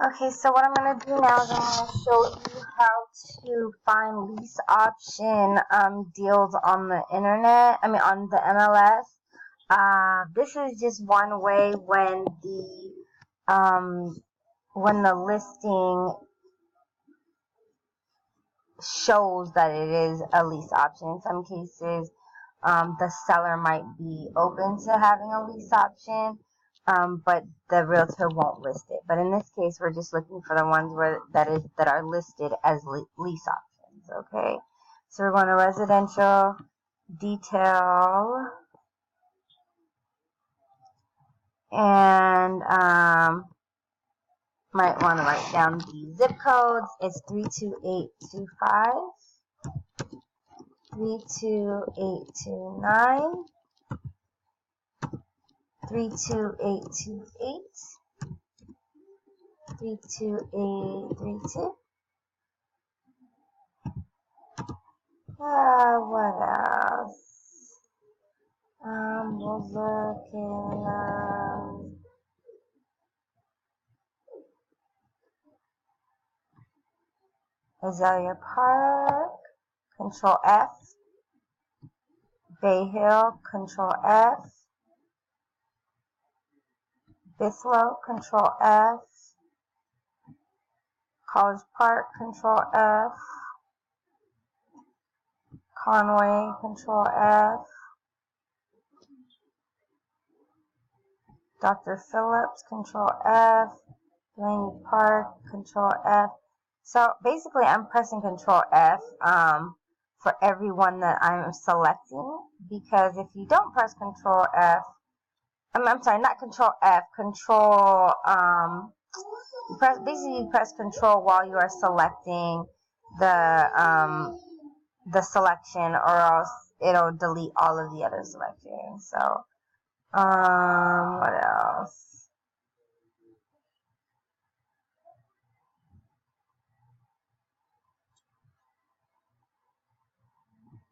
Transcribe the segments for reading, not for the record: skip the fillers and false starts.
Okay, so what I'm going to do now is I'm going to show you how to find lease option deals on the internet. On the MLS. This is just one way when the listing shows that it is a lease option. In some cases, the seller might be open to having a lease option, but the realtor won't list it. But in this case, we're just looking for the ones that are listed as lease options. Okay, so we're going to residential detail, and might want to write down the zip codes. It's 32825. 32829, 32828, 32832. What else? We're looking, Azalea Park, Control F, Bay Hill, Control F, Bislow, Control F, College Park, Control F, Conway, Control F, Dr. Phillips, Control F, Delaney Park, Control F. So basically I'm pressing Control F for every one that I'm selecting, because if you don't press Control F, I'm sorry, not Control F, Control, you press Control while you are selecting the selection, or else it'll delete all of the other selections. So, what else?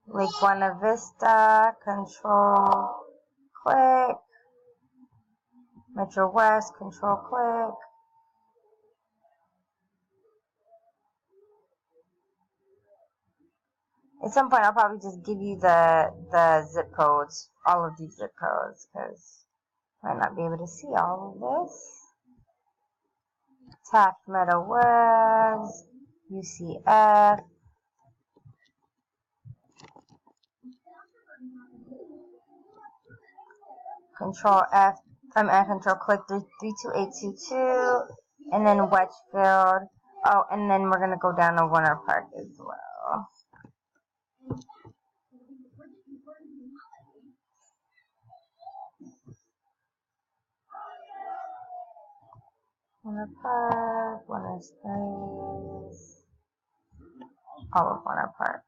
Lake Buena Vista, Control, click. Metro West, Control, click. At some point, I'll probably just give you the zip codes, all of these zip codes, because I might not be able to see all of this. Taft Meadow Woods, UCF. Control F, Control click 32822, and then Wedgefield. Oh, and then we're gonna go down to Winter Park as well. Winter Park, Winter Springs, all of Winter Park.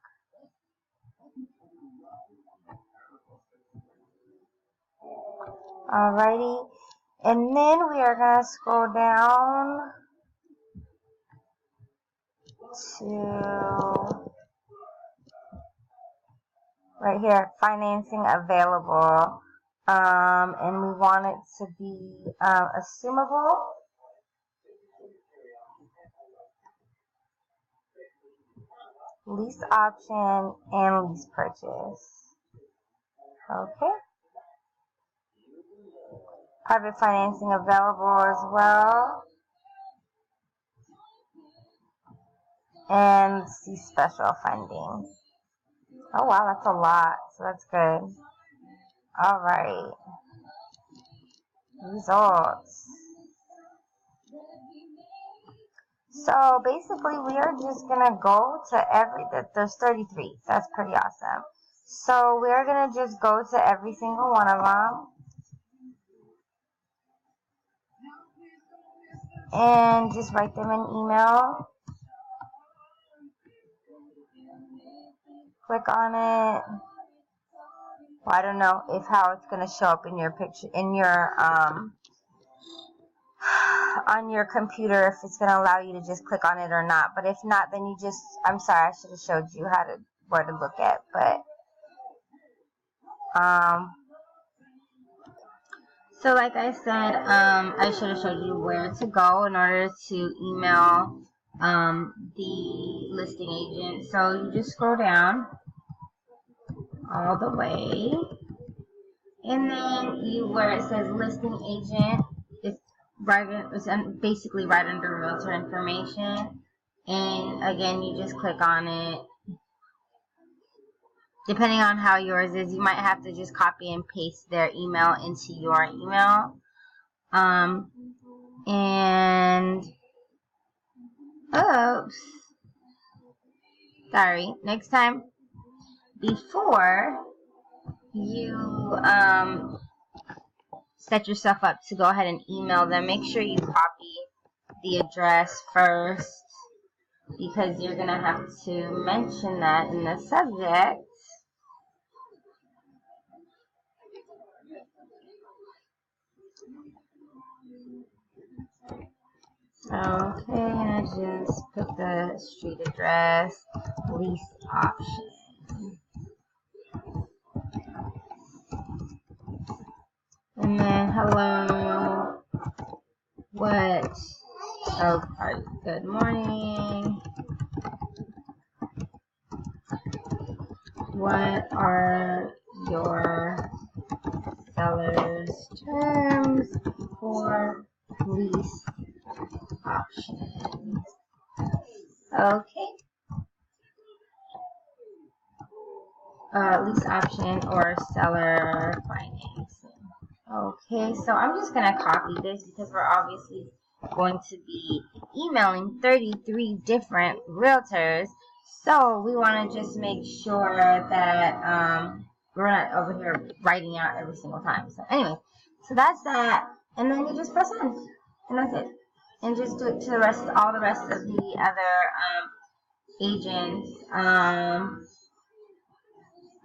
Alrighty, and then we are gonna scroll down to right here, financing available, and we want it to be assumable. Lease option and lease purchase. Okay. Private financing available as well. And see special funding. Oh wow, that's a lot. So that's good. Alright. Results. So basically we are just gonna go to there's 33. So that's pretty awesome. So we're gonna just go to every single one of them. And just write them an email. Click on it. Well, I don't know how it's gonna show up in your picture, in your on your computer, if it's gonna allow you to just click on it or not. But if not, then you just, I'm sorry, I should have showed you where to look at. But So like I said, I should have showed you where to go in order to email the listing agent. So you just scroll down all the way, and then where it says listing agent, it's basically right under realtor information. And again, you just click on it. Depending on how yours is, you might have to just copy and paste their email into your email. And oops, sorry. Next time, before you set yourself up to go ahead and email them, make sure you copy the address first, because you're gonna have to mention that in the subject. Okay, I just put the street address, lease option. And then hello, good morning. What are your seller's terms for lease options? Okay. Lease option or seller financing. Okay, so I'm just going to copy this because we're obviously going to be emailing 33 different realtors. So we want to just make sure that we're not over here writing out every single time. So anyway, so that's that. And then you just press send. And that's it. And just do it to all the rest of the other agents.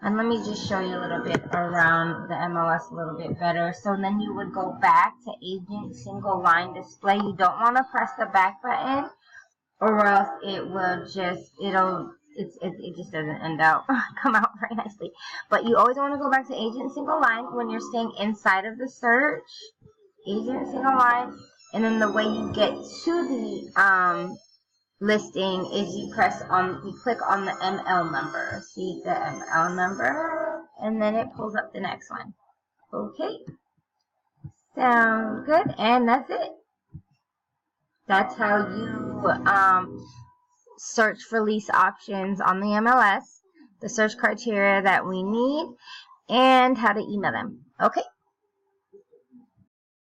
And let me just show you a little bit around the MLS a little bit better. So then you would go back to agent single line display. You don't want to press the back button, or else it will just, it just doesn't come out very nicely. But you always want to go back to agent single line when you're staying inside of the search, agent single line. And then the way you get to the listing is you click on the ML number. See the ML number, and then it pulls up the next one. Okay, sounds good, and that's it. That's how you search for lease options on the MLS, the search criteria that we need, and how to email them. Okay.